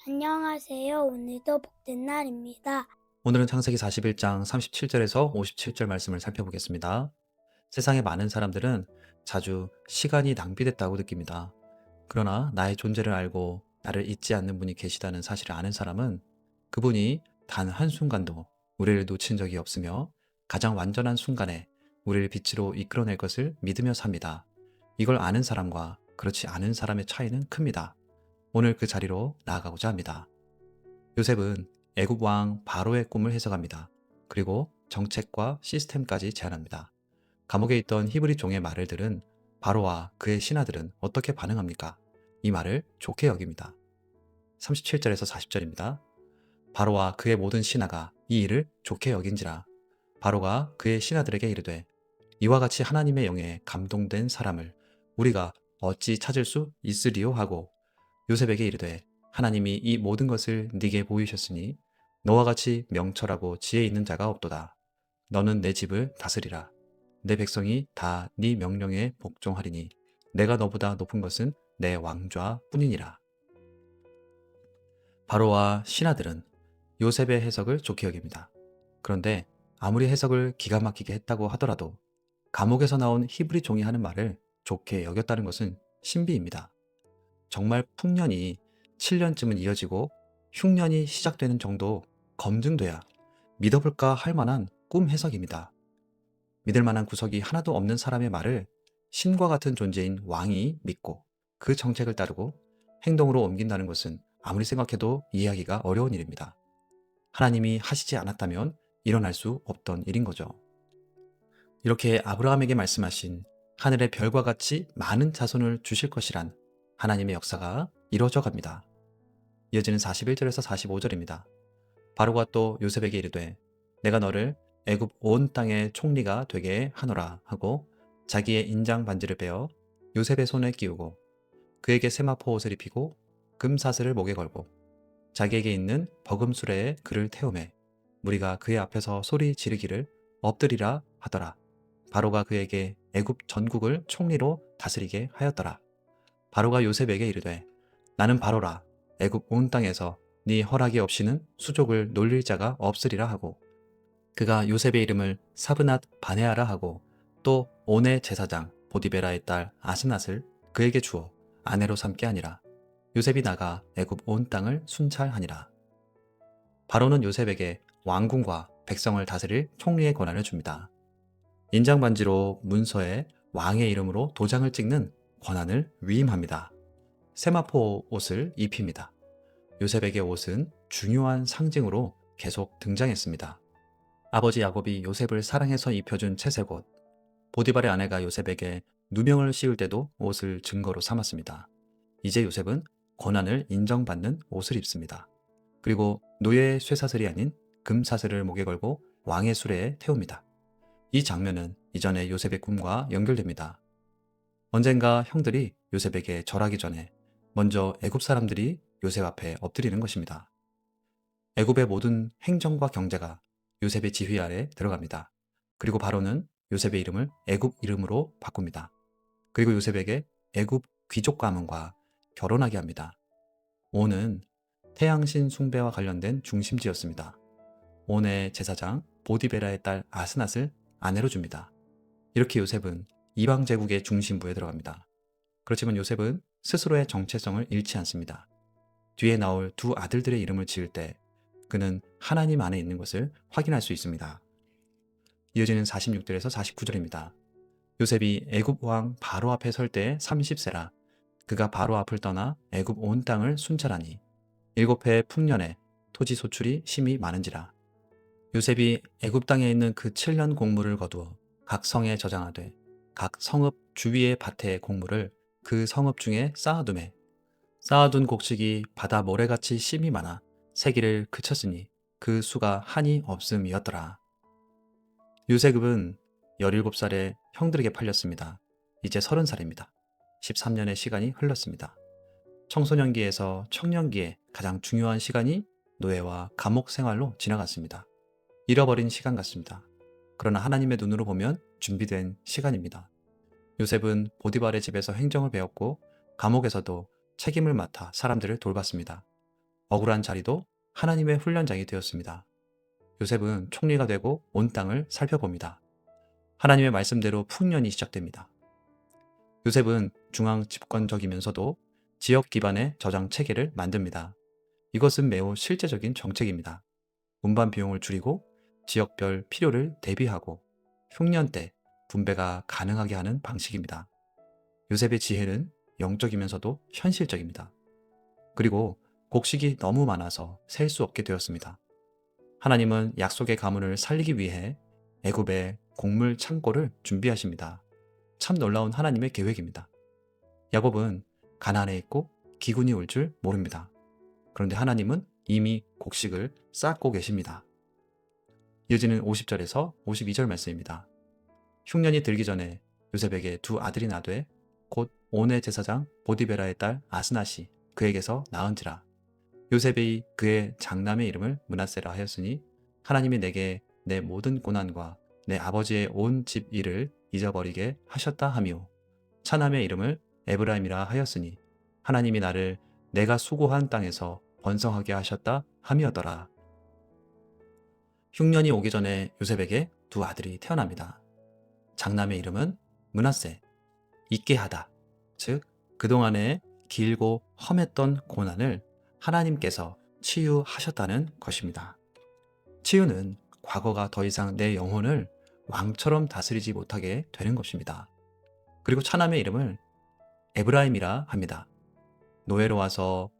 안녕하세요. 오늘도 복된 날입니다. 오늘은 창세기 41장 37절에서 57절 말씀을 살펴보겠습니다. 세상의 많은 사람들은 자주 시간이 낭비됐다고 느낍니다. 그러나 나의 존재를 알고 나를 잊지 않는 분이 계시다는 사실을 아는 사람은 그분이 단 한순간도 우리를 놓친 적이 없으며 가장 완전한 순간에 우리를 빛으로 이끌어낼 것을 믿으며 삽니다. 이걸 아는 사람과 그렇지 않은 사람의 차이는 큽니다. 오늘 그 자리로 나아가고자 합니다. 요셉은 애굽 왕 바로의 꿈을 해석합니다. 그리고 정책과 시스템까지 제안합니다. 감옥에 있던 히브리 종의 말을 들은 바로와 그의 신하들은 어떻게 반응합니까? 이 말을 좋게 여깁니다. 37절에서 40절입니다. 바로와 그의 모든 신하가 이 일을 좋게 여긴지라. 바로가 그의 신하들에게 이르되 이와 같이 하나님의 영에 감동된 사람을 우리가 어찌 찾을 수 있으리요 하고 요셉에게 이르되 하나님이 이 모든 것을 네게 보이셨으니 너와 같이 명철하고 지혜 있는 자가 없도다. 너는 내 집을 다스리라. 내 백성이 다 네 명령에 복종하리니 내가 너보다 높은 것은 내 왕좌뿐이니라. 바로와 신하들은 요셉의 해석을 좋게 여깁니다. 그런데 아무리 해석을 기가 막히게 했다고 하더라도 감옥에서 나온 히브리 종이 하는 말을 좋게 여겼다는 것은 신비입니다. 정말 풍년이 7년쯤은 이어지고 흉년이 시작되는 정도 검증돼야 믿어볼까 할 만한 꿈 해석입니다. 믿을 만한 구석이 하나도 없는 사람의 말을 신과 같은 존재인 왕이 믿고 그 정책을 따르고 행동으로 옮긴다는 것은 아무리 생각해도 이해하기가 어려운 일입니다. 하나님이 하시지 않았다면 일어날 수 없던 일인 거죠. 이렇게 아브라함에게 말씀하신 하늘의 별과 같이 많은 자손을 주실 것이란 하나님의 역사가 이루어져 갑니다. 이어지는 41절에서 45절입니다. 바로가 또 요셉에게 이르되 내가 너를 애굽 온 땅의 총리가 되게 하노라 하고 자기의 인장 반지를 빼어 요셉의 손에 끼우고 그에게 세마포 옷을 입히고 금사슬을 목에 걸고 자기에게 있는 버금 수레에 그를 태우매 무리가 그의 앞에서 소리 지르기를 엎드리라 하더라. 바로가 그에게 애굽 전국을 총리로 다스리게 하였더라. 바로가 요셉에게 이르되 나는 바로라. 애굽 온 땅에서 네 허락이 없이는 수족을 놀릴 자가 없으리라 하고 그가 요셉의 이름을 사브낫 바네아라 하고 또 온의 제사장 보디베라의 딸 아스낫을 그에게 주어 아내로 삼게 하니라. 요셉이 나가 애굽 온 땅을 순찰하니라. 바로는 요셉에게 왕궁과 백성을 다스릴 총리의 권한을 줍니다. 인장 반지로 문서에 왕의 이름으로 도장을 찍는 권한을 위임합니다. 세마포 옷을 입힙니다. 요셉에게 옷은 중요한 상징으로 계속 등장했습니다. 아버지 야곱이 요셉을 사랑해서 입혀준 채색 옷, 보디발의 아내가 요셉에게 누명을 씌울 때도 옷을 증거로 삼았습니다. 이제 요셉은 권한을 인정받는 옷을 입습니다. 그리고 노예의 쇠사슬이 아닌 금사슬을 목에 걸고 왕의 수레에 태웁니다. 이 장면은 이전의 요셉의 꿈과 연결됩니다. 언젠가 형들이 요셉에게 절하기 전에 먼저 애굽 사람들이 요셉 앞에 엎드리는 것입니다. 애굽의 모든 행정과 경제가 요셉의 지휘 아래 들어갑니다. 그리고 바로는 요셉의 이름을 애굽 이름으로 바꿉니다. 그리고 요셉에게 애굽 귀족 가문과 결혼하게 합니다. 온은 태양신 숭배와 관련된 중심지였습니다. 온의 제사장 보디베라의 딸 아스낫을 아내로 줍니다. 이렇게 요셉은 이방 제국의 중심부에 들어갑니다. 그렇지만 요셉은 스스로의 정체성을 잃지 않습니다. 뒤에 나올 두 아들들의 이름을 지을 때 그는 하나님 안에 있는 것을 확인할 수 있습니다. 이어지는 46절에서 49절입니다. 요셉이 애굽 왕 바로 앞에 설 때 30세라. 그가 바로 앞을 떠나 애굽 온 땅을 순찰하니 7해 풍년에 토지 소출이 심히 많은지라. 요셉이 애굽 땅에 있는 그 7년 곡물을 거두어 각 성에 저장하되 각 성읍 주위의 밭의 곡물을 그 성읍 중에 쌓아두매 쌓아둔 곡식이 바다 모래같이 심이 많아 세기를 그쳤으니 그 수가 한이 없음이었더라. 요셉은 17살에 형들에게 팔렸습니다. 이제 30살입니다. 13년의 시간이 흘렀습니다. 청소년기에서 청년기에 가장 중요한 시간이 노예와 감옥 생활로 지나갔습니다. 잃어버린 시간 같습니다. 그러나 하나님의 눈으로 보면 준비된 시간입니다. 요셉은 보디발의 집에서 행정을 배웠고 감옥에서도 책임을 맡아 사람들을 돌봤습니다. 억울한 자리도 하나님의 훈련장이 되었습니다. 요셉은 총리가 되고 온 땅을 살펴봅니다. 하나님의 말씀대로 풍년이 시작됩니다. 요셉은 중앙 집권적이면서도 지역 기반의 저장 체계를 만듭니다. 이것은 매우 실제적인 정책입니다. 운반 비용을 줄이고 지역별 필요를 대비하고 흉년 때 분배가 가능하게 하는 방식입니다. 요셉의 지혜는 영적이면서도 현실적입니다. 그리고 곡식이 너무 많아서 셀 수 없게 되었습니다. 하나님은 약속의 가문을 살리기 위해 애굽의 곡물 창고를 준비하십니다. 참 놀라운 하나님의 계획입니다. 야곱은 가나안에 있고 기근이 올 줄 모릅니다. 그런데 하나님은 이미 곡식을 쌓고 계십니다. 이어지는 50절에서 52절 말씀입니다. 흉년이 들기 전에 요셉에게 두 아들이 나되 곧 온의 제사장 보디베라의 딸 아스낫이 그에게서 낳은지라. 요셉이 그의 장남의 이름을 므낫세라 하였으니 하나님이 내게 내 모든 고난과 내 아버지의 온 집 일을 잊어버리게 하셨다 하며 차남의 이름을 에브라임이라 하였으니 하나님이 나를 내가 수고한 땅에서 번성하게 하셨다 함이었더라. 흉년이 오기 전에 요셉에게 두 아들이 태어납니다. 장남의 이름은 므낫세, 잊게 하다. 즉 그동안의 길고 험했던 고난을 하나님께서 치유하셨다는 것입니다. 치유는 과거가 더 이상 내 영혼을 왕처럼 다스리지 못하게 되는 것입니다. 그리고 차남의 이름을 에브라임이라 합니다. 노예로 와서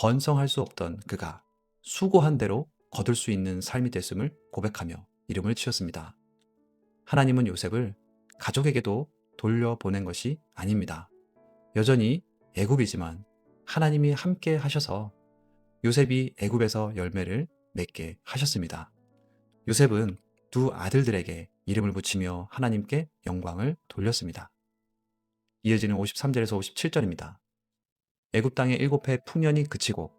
번성할 수 없던 그가 수고한 대로 거둘 수 있는 삶이 됐음을 고백하며 이름을 지었습니다. 하나님은 요셉을 가족에게도 돌려보낸 것이 아닙니다. 여전히 애굽이지만 하나님이 함께 하셔서 요셉이 애굽에서 열매를 맺게 하셨습니다. 요셉은 두 아들들에게 이름을 붙이며 하나님께 영광을 돌렸습니다. 이어지는 53절에서 57절입니다. 애굽 땅의 7해 풍년이 그치고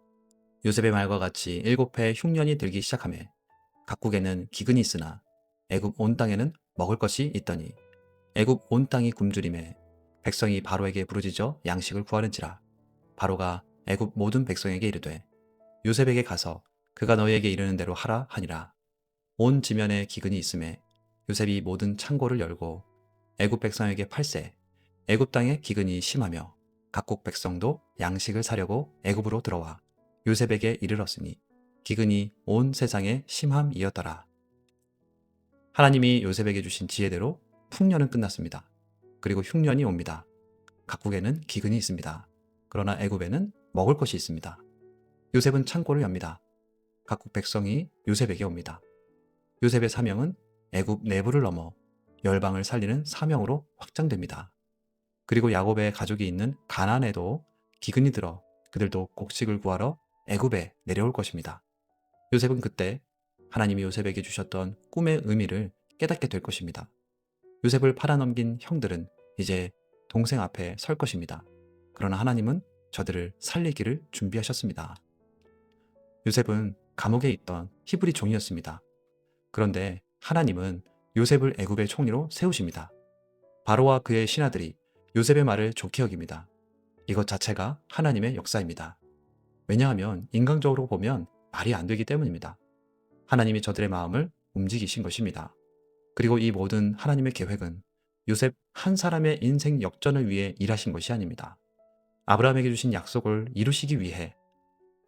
요셉의 말과 같이 7해 흉년이 들기 시작하매 각국에는 기근이 있으나 애굽 온 땅에는 먹을 것이 있더니 애굽 온 땅이 굶주림에 백성이 바로에게 부르짖어 양식을 구하는지라. 바로가 애굽 모든 백성에게 이르되 요셉에게 가서 그가 너희에게 이르는 대로 하라 하니라. 온 지면에 기근이 있음에 요셉이 모든 창고를 열고 애굽 백성에게 팔세 애굽 땅에 기근이 심하며 각국 백성도 양식을 사려고 애굽으로 들어와 요셉에게 이르렀으니 기근이 온 세상에 심함이었더라. 하나님이 요셉에게 주신 지혜대로 풍년은 끝났습니다. 그리고 흉년이 옵니다. 각국에는 기근이 있습니다. 그러나 애굽에는 먹을 것이 있습니다. 요셉은 창고를 엽니다. 각국 백성이 요셉에게 옵니다. 요셉의 사명은 애굽 내부를 넘어 열방을 살리는 사명으로 확장됩니다. 그리고 야곱의 가족이 있는 가나안에도 기근이 들어 그들도 곡식을 구하러 애굽에 내려올 것입니다. 요셉은 그때 하나님이 요셉에게 주셨던 꿈의 의미를 깨닫게 될 것입니다. 요셉을 팔아넘긴 형들은 이제 동생 앞에 설 것입니다. 그러나 하나님은 저들을 살리기를 준비하셨습니다. 요셉은 감옥에 있던 히브리 종이었습니다. 그런데 하나님은 요셉을 애굽의 총리로 세우십니다. 바로와 그의 신하들이 요셉의 말을 좋게 여깁니다. 이것 자체가 하나님의 역사입니다. 왜냐하면 인간적으로 보면 말이 안 되기 때문입니다. 하나님이 저들의 마음을 움직이신 것입니다. 그리고 이 모든 하나님의 계획은 요셉 한 사람의 인생 역전을 위해 일하신 것이 아닙니다. 아브라함에게 주신 약속을 이루시기 위해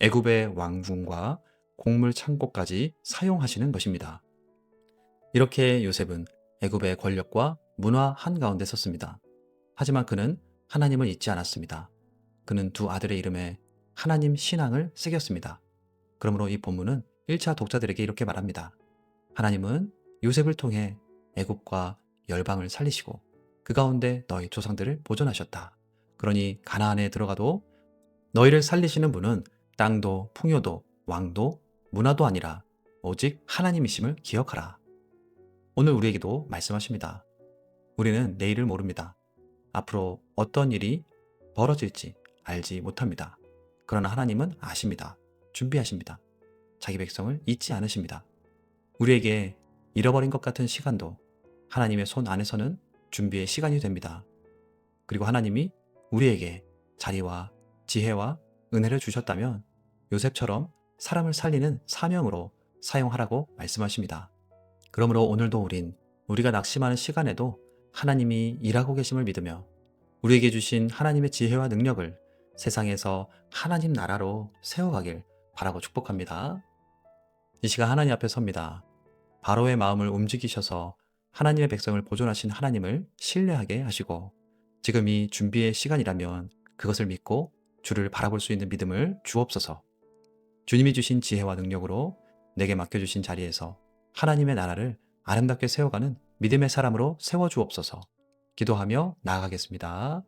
애굽의 왕궁과 곡물 창고까지 사용하시는 것입니다. 이렇게 요셉은 애굽의 권력과 문화 한가운데 섰습니다. 하지만 그는 하나님을 잊지 않았습니다. 그는 두 아들의 이름에 하나님 신앙을 새겼습니다. 그러므로 이 본문은 1차 독자들에게 이렇게 말합니다. 하나님은 요셉을 통해 애굽과 열방을 살리시고 그 가운데 너희 조상들을 보존하셨다. 그러니 가나안에 들어가도 너희를 살리시는 분은 땅도 풍요도 왕도 문화도 아니라 오직 하나님이심을 기억하라. 오늘 우리에게도 말씀하십니다. 우리는 내일을 모릅니다. 앞으로 어떤 일이 벌어질지 알지 못합니다. 그러나 하나님은 아십니다. 준비하십니다. 자기 백성을 잊지 않으십니다. 우리에게 잃어버린 것 같은 시간도 하나님의 손 안에서는 준비의 시간이 됩니다. 그리고 하나님이 우리에게 자리와 지혜와 은혜를 주셨다면 요셉처럼 사람을 살리는 사명으로 사용하라고 말씀하십니다. 그러므로 오늘도 우리가 낙심하는 시간에도 하나님이 일하고 계심을 믿으며 우리에게 주신 하나님의 지혜와 능력을 세상에서 하나님 나라로 세워가길 바라고 축복합니다. 이 시간 하나님 앞에 섭니다. 바로의 마음을 움직이셔서 하나님의 백성을 보존하신 하나님을 신뢰하게 하시고 지금 이 준비의 시간이라면 그것을 믿고 주를 바라볼 수 있는 믿음을 주옵소서. 주님이 주신 지혜와 능력으로 내게 맡겨주신 자리에서 하나님의 나라를 아름답게 세워가는 믿음의 사람으로 세워주옵소서. 기도하며 나아가겠습니다.